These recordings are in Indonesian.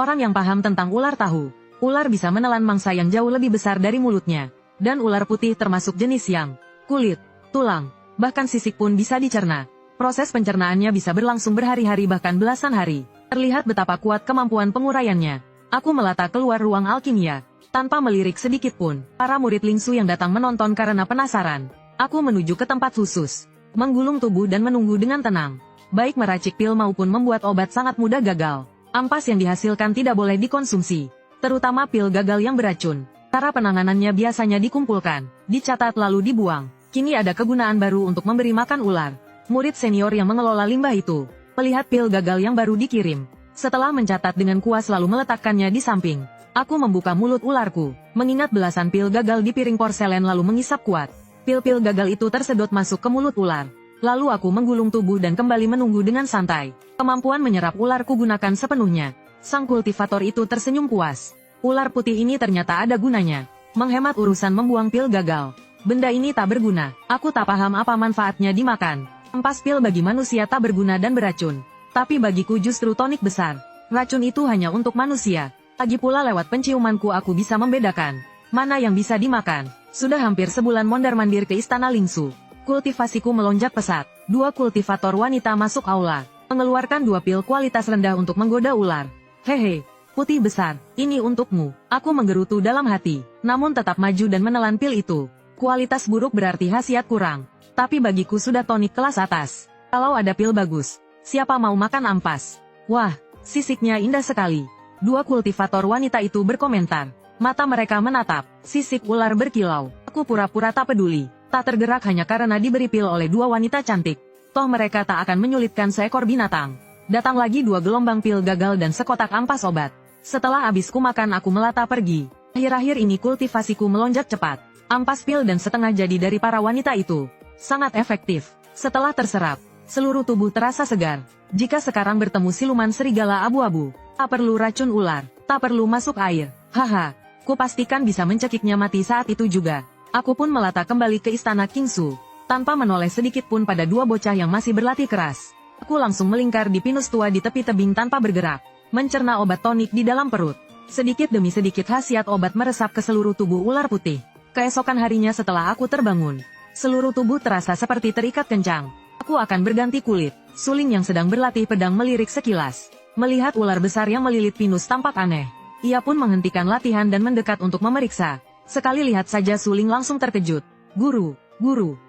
Orang yang paham tentang ular tahu, ular bisa menelan mangsa yang jauh lebih besar dari mulutnya. Dan ular putih termasuk jenis yang kulit, tulang, bahkan sisik pun bisa dicerna. Proses pencernaannya bisa berlangsung berhari-hari bahkan belasan hari. Terlihat betapa kuat kemampuan penguraiannya. Aku melata keluar ruang alkimia. Tanpa melirik sedikit pun, para murid Lingsu yang datang menonton karena penasaran. Aku menuju ke tempat khusus, menggulung tubuh dan menunggu dengan tenang. Baik meracik pil maupun membuat obat sangat mudah gagal. Ampas yang dihasilkan tidak boleh dikonsumsi, terutama pil gagal yang beracun. Cara penanganannya biasanya dikumpulkan, dicatat lalu dibuang. Kini ada kegunaan baru untuk memberi makan ular. Murid senior yang mengelola limbah itu melihat pil gagal yang baru dikirim. Setelah mencatat dengan kuas lalu meletakkannya di samping. Aku membuka mulut ularku, mengingat belasan pil gagal di piring porselen lalu mengisap kuat. Pil-pil gagal itu tersedot masuk ke mulut ular. Lalu aku menggulung tubuh dan kembali menunggu dengan santai. Kemampuan menyerap ular kugunakan sepenuhnya. Sang kultivator itu tersenyum puas. Ular putih ini ternyata ada gunanya. Menghemat urusan membuang pil gagal. Benda ini tak berguna. Aku tak paham apa manfaatnya dimakan. Ampas pil bagi manusia tak berguna dan beracun. Tapi bagiku justru tonik besar. Racun itu hanya untuk manusia. Lagi pula lewat penciumanku aku bisa membedakan mana yang bisa dimakan. Sudah hampir sebulan mondar-mandir ke istana Lingsu. Kultivasiku melonjak pesat. 2 kultivator wanita masuk aula, mengeluarkan 2 pil kualitas rendah untuk menggoda ular. Hehe, putih besar, ini untukmu. Aku menggerutu dalam hati, namun tetap maju dan menelan pil itu. Kualitas buruk berarti khasiat kurang. Tapi bagiku sudah tonik kelas atas. Kalau ada pil bagus, siapa mau makan ampas? Wah, sisiknya indah sekali. 2 kultivator wanita itu berkomentar. Mata mereka menatap, sisik ular berkilau. Aku pura-pura tak peduli, tak tergerak hanya karena diberi pil oleh 2 wanita cantik. Toh mereka tak akan menyulitkan seekor binatang. Datang lagi 2 gelombang pil gagal dan sekotak ampas obat. Setelah habis kumakan aku melata pergi. Akhir-akhir ini kultivasiku melonjak cepat. Ampas pil dan setengah jadi dari para wanita itu. Sangat efektif. Setelah terserap, seluruh tubuh terasa segar. Jika sekarang bertemu siluman serigala abu-abu, tak perlu racun ular, tak perlu masuk air. Haha, kupastikan bisa mencekiknya mati saat itu juga. Aku pun melata kembali ke istana Kingsu, tanpa menoleh sedikit pun pada 2 bocah yang masih berlatih keras. Aku langsung melingkar di pinus tua di tepi tebing tanpa bergerak, mencerna obat tonik di dalam perut. Sedikit demi sedikit khasiat obat meresap ke seluruh tubuh ular putih. Keesokan harinya setelah aku terbangun, seluruh tubuh terasa seperti terikat kencang. Aku akan berganti kulit. Suling yang sedang berlatih pedang melirik sekilas. Melihat ular besar yang melilit pinus tampak aneh. Ia pun menghentikan latihan dan mendekat untuk memeriksa. Sekali lihat saja Suling langsung terkejut. Guru,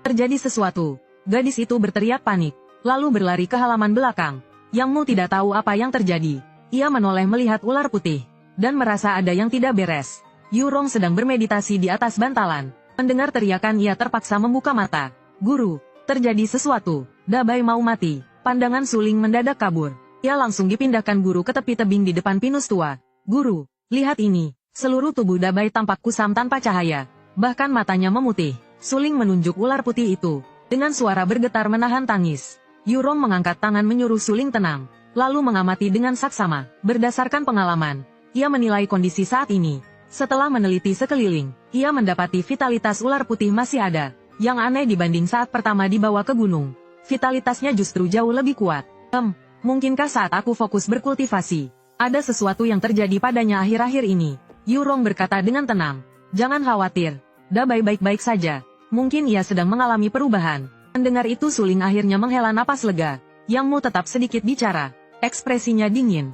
terjadi sesuatu. Gadis itu berteriak panik, lalu berlari ke halaman belakang. Yang Mu tidak tahu apa yang terjadi. Ia menoleh melihat ular putih, dan merasa ada yang tidak beres. Yurong sedang bermeditasi di atas bantalan. Mendengar teriakan ia terpaksa membuka mata. Guru, terjadi sesuatu. Dabai mau mati. Pandangan Suling mendadak kabur. Ia langsung dipindahkan guru ke tepi tebing di depan pinus tua. Guru, lihat ini. Seluruh tubuh Dabai tampak kusam tanpa cahaya. Bahkan matanya memutih. Suling menunjuk ular putih itu. Dengan suara bergetar menahan tangis. Yurong mengangkat tangan menyuruh Suling tenang. Lalu mengamati dengan saksama. Berdasarkan pengalaman, ia menilai kondisi saat ini. Setelah meneliti sekeliling, ia mendapati vitalitas ular putih masih ada. Yang aneh dibanding saat pertama dibawa ke gunung. Vitalitasnya justru jauh lebih kuat. Mungkinkah saat aku fokus berkultivasi, ada sesuatu yang terjadi padanya akhir-akhir ini? Yurong berkata dengan tenang. Jangan khawatir. Dabai baik-baik saja. Mungkin ia sedang mengalami perubahan. Mendengar itu Suling akhirnya menghela napas lega. Yang Mu tetap sedikit bicara. Ekspresinya dingin.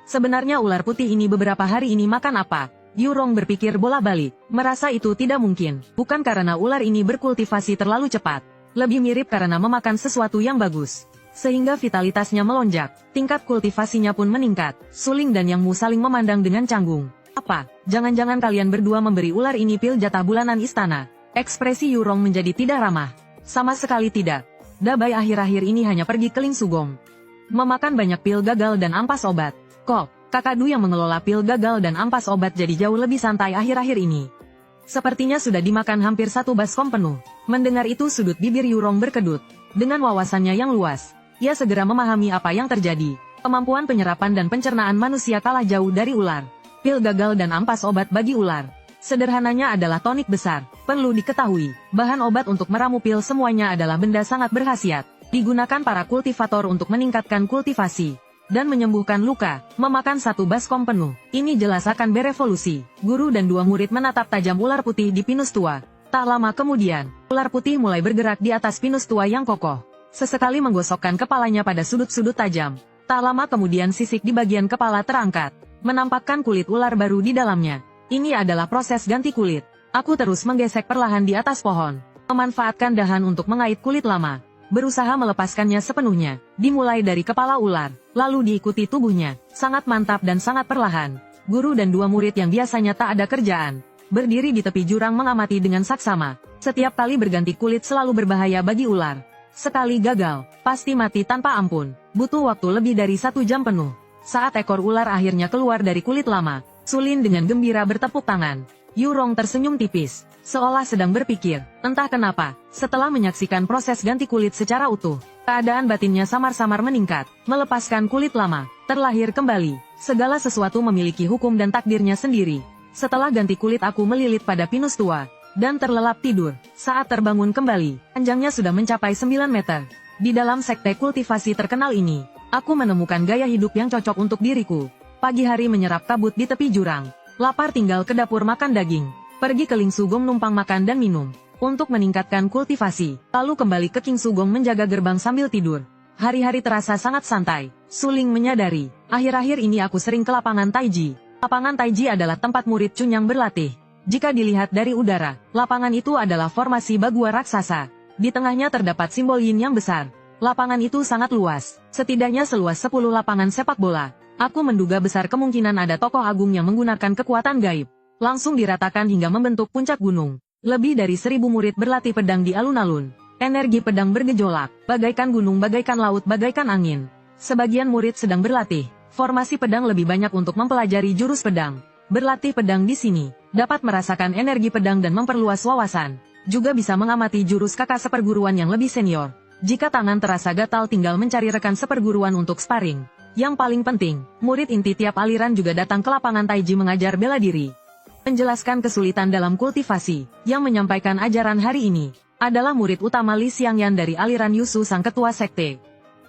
Sebenarnya ular putih ini beberapa hari ini makan apa? Yurong berpikir bola-balik. Merasa itu tidak mungkin. Bukan karena ular ini berkultivasi terlalu cepat. Lebih mirip karena memakan sesuatu yang bagus. Sehingga vitalitasnya melonjak. Tingkat kultivasinya pun meningkat. Suling dan Yang Mu saling memandang dengan canggung. Apa? Jangan-jangan kalian berdua memberi ular ini pil jatah bulanan istana? Ekspresi Yurong menjadi tidak ramah. Sama sekali tidak. Dabai akhir-akhir ini hanya pergi ke Lingsugong. Memakan banyak pil gagal dan ampas obat. Kok, Kakadu yang mengelola pil gagal dan ampas obat jadi jauh lebih santai akhir-akhir ini. Sepertinya sudah dimakan hampir 1 baskom penuh. Mendengar itu sudut bibir Yurong berkedut. Dengan wawasannya yang luas, ia segera memahami apa yang terjadi. Kemampuan penyerapan dan pencernaan manusia kalah jauh dari ular. Pil gagal dan ampas obat bagi ular. Sederhananya adalah tonik besar. Perlu diketahui, bahan obat untuk meramu pil semuanya adalah benda sangat berkhasiat. Digunakan para kultivator untuk meningkatkan kultivasi. dan menyembuhkan luka, memakan satu baskom penuh. Ini jelas akan berevolusi. Guru dan dua murid menatap tajam ular putih di pinus tua. Tak lama kemudian, ular putih mulai bergerak di atas pinus tua yang kokoh. Sesekali menggosokkan kepalanya pada sudut-sudut tajam. Tak lama kemudian sisik di bagian kepala terangkat, menampakkan kulit ular baru di dalamnya. Ini adalah proses ganti kulit. Aku terus menggesek perlahan di atas pohon, memanfaatkan dahan untuk mengait kulit lama. Berusaha melepaskannya sepenuhnya, dimulai dari kepala ular, lalu diikuti tubuhnya, sangat mantap dan sangat perlahan. Guru dan dua murid yang biasanya tak ada kerjaan, berdiri di tepi jurang mengamati dengan saksama. Setiap kali berganti kulit selalu berbahaya bagi ular. Sekali gagal, pasti mati tanpa ampun, butuh waktu lebih dari 1 jam penuh. Saat ekor ular akhirnya keluar dari kulit lama, Sulin dengan gembira bertepuk tangan. Yurong tersenyum tipis, seolah sedang berpikir, entah kenapa, setelah menyaksikan proses ganti kulit secara utuh, keadaan batinnya samar-samar meningkat, melepaskan kulit lama, terlahir kembali, segala sesuatu memiliki hukum dan takdirnya sendiri. Setelah ganti kulit aku melilit pada pinus tua, dan terlelap tidur. Saat terbangun kembali, panjangnya sudah mencapai 9 meter. Di dalam sekte kultivasi terkenal ini, aku menemukan gaya hidup yang cocok untuk diriku. Pagi hari menyerap kabut di tepi jurang. Lapar tinggal ke dapur makan daging, pergi ke Ling Sugong numpang makan dan minum, untuk meningkatkan kultivasi, lalu kembali ke King Sugong menjaga gerbang sambil tidur. Hari-hari terasa sangat santai. Suling menyadari, akhir-akhir ini aku sering ke lapangan Taiji. Lapangan Taiji adalah tempat murid Cunyang berlatih. Jika dilihat dari udara, lapangan itu adalah formasi bagua raksasa. Di tengahnya terdapat simbol yin yang besar. Lapangan itu sangat luas, setidaknya seluas 10 lapangan sepak bola. Aku menduga besar kemungkinan ada tokoh agung yang menggunakan kekuatan gaib. Langsung diratakan hingga membentuk puncak gunung. Lebih dari 1000 murid berlatih pedang di alun-alun. Energi pedang bergejolak, bagaikan gunung, bagaikan laut, bagaikan angin. Sebagian murid sedang berlatih. Formasi pedang lebih banyak untuk mempelajari jurus pedang. Berlatih pedang di sini, dapat merasakan energi pedang dan memperluas wawasan. Juga bisa mengamati jurus kakak seperguruan yang lebih senior. Jika tangan terasa gatal tinggal mencari rekan seperguruan untuk sparring. Yang paling penting, murid inti tiap aliran juga datang ke lapangan Taiji mengajar bela diri. Menjelaskan kesulitan dalam kultivasi, yang menyampaikan ajaran hari ini, adalah murid utama Li Xiangyan dari aliran Yusu sang ketua sekte.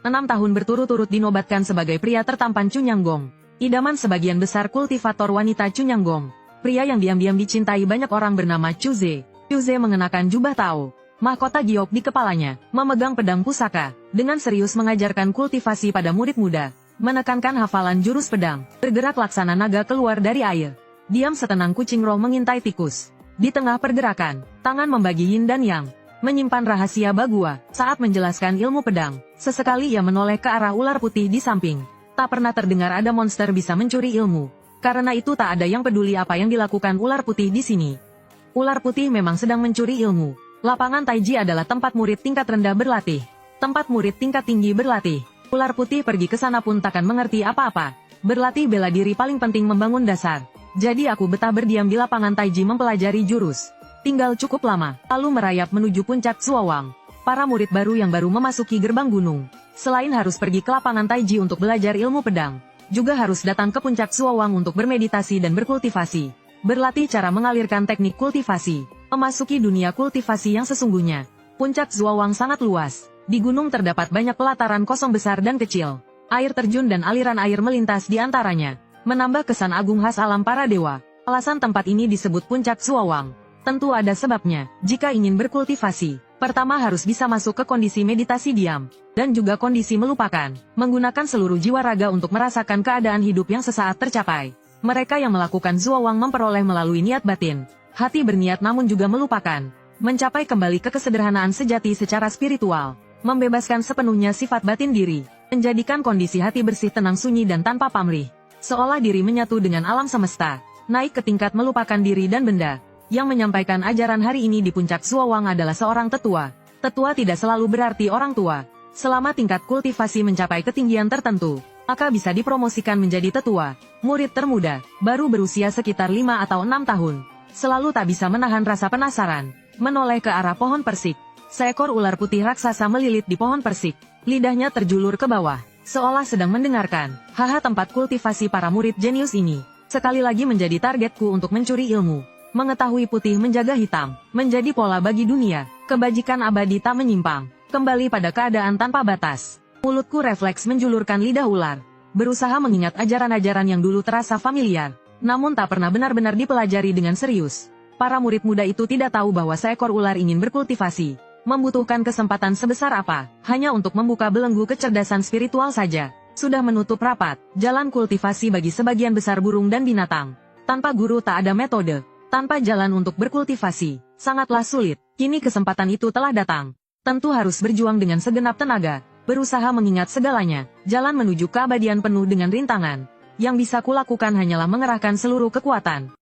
6 tahun berturut-turut dinobatkan sebagai pria tertampan Cunyanggong. Idaman sebagian besar kultivator wanita Cunyanggong. Pria yang diam-diam dicintai banyak orang bernama Chuze. Chuze mengenakan jubah Tao, mahkota giok di kepalanya, memegang pedang pusaka, dengan serius mengajarkan kultivasi pada murid muda. Menekankan hafalan jurus pedang, bergerak laksana naga keluar dari air. Diam setenang kucing roh mengintai tikus. Di tengah pergerakan, tangan membagi yin dan yang, menyimpan rahasia bagua. Saat menjelaskan ilmu pedang, sesekali ia menoleh ke arah ular putih di samping. Tak pernah terdengar ada monster bisa mencuri ilmu. Karena itu tak ada yang peduli apa yang dilakukan ular putih di sini. Ular putih memang sedang mencuri ilmu. Lapangan Taiji adalah tempat murid tingkat rendah berlatih. Tempat murid tingkat tinggi berlatih. Ular putih pergi ke sana pun takkan mengerti apa-apa. Berlatih bela diri paling penting membangun dasar. Jadi aku betah berdiam di lapangan Taiji mempelajari jurus. Tinggal cukup lama, lalu merayap menuju puncak Suawang. Para murid baru yang baru memasuki gerbang gunung. Selain harus pergi ke lapangan Taiji untuk belajar ilmu pedang, juga harus datang ke puncak Suawang untuk bermeditasi dan berkultivasi. Berlatih cara mengalirkan teknik kultivasi. Memasuki dunia kultivasi yang sesungguhnya. Puncak Suawang sangat luas. Di gunung terdapat banyak pelataran kosong besar dan kecil. Air terjun dan aliran air melintas di antaranya, menambah kesan agung khas alam para dewa. Alasan tempat ini disebut puncak Suawang. Tentu ada sebabnya. Jika ingin berkultivasi, pertama harus bisa masuk ke kondisi meditasi diam, dan juga kondisi melupakan, menggunakan seluruh jiwa raga untuk merasakan keadaan hidup yang sesaat tercapai. Mereka yang melakukan Suawang memperoleh melalui niat batin. Hati berniat namun juga melupakan. Mencapai kembali ke kesederhanaan sejati secara spiritual. Membebaskan sepenuhnya sifat batin diri, menjadikan kondisi hati bersih, tenang, sunyi dan tanpa pamrih. Seolah diri menyatu dengan alam semesta, naik ke tingkat melupakan diri dan benda. Yang menyampaikan ajaran hari ini di puncak Suawang adalah seorang tetua. Tetua tidak selalu berarti orang tua. Selama tingkat kultivasi mencapai ketinggian tertentu, maka bisa dipromosikan menjadi tetua. Murid termuda, baru berusia sekitar 5 atau 6 tahun, selalu tak bisa menahan rasa penasaran, menoleh ke arah pohon persik. Seekor ular putih raksasa melilit di pohon persik. Lidahnya terjulur ke bawah, seolah sedang mendengarkan. Haha, tempat kultivasi para murid jenius ini, sekali lagi menjadi targetku untuk mencuri ilmu. Mengetahui putih menjaga hitam, menjadi pola bagi dunia. Kebajikan abadi tak menyimpang, kembali pada keadaan tanpa batas. Mulutku refleks menjulurkan lidah ular. berusaha mengingat ajaran-ajaran yang dulu terasa familiar, namun tak pernah benar-benar dipelajari dengan serius. Para murid muda itu tidak tahu bahwa seekor ular ingin berkultivasi, membutuhkan kesempatan sebesar apa, hanya untuk membuka belenggu kecerdasan spiritual saja. Sudah menutup rapat, jalan kultivasi bagi sebagian besar burung dan binatang. Tanpa guru tak ada metode, tanpa jalan untuk berkultivasi, sangatlah sulit. Kini kesempatan itu telah datang. Tentu harus berjuang dengan segenap tenaga, berusaha mengingat segalanya. Jalan menuju keabadian penuh dengan rintangan. Yang bisa kulakukan hanyalah mengerahkan seluruh kekuatan.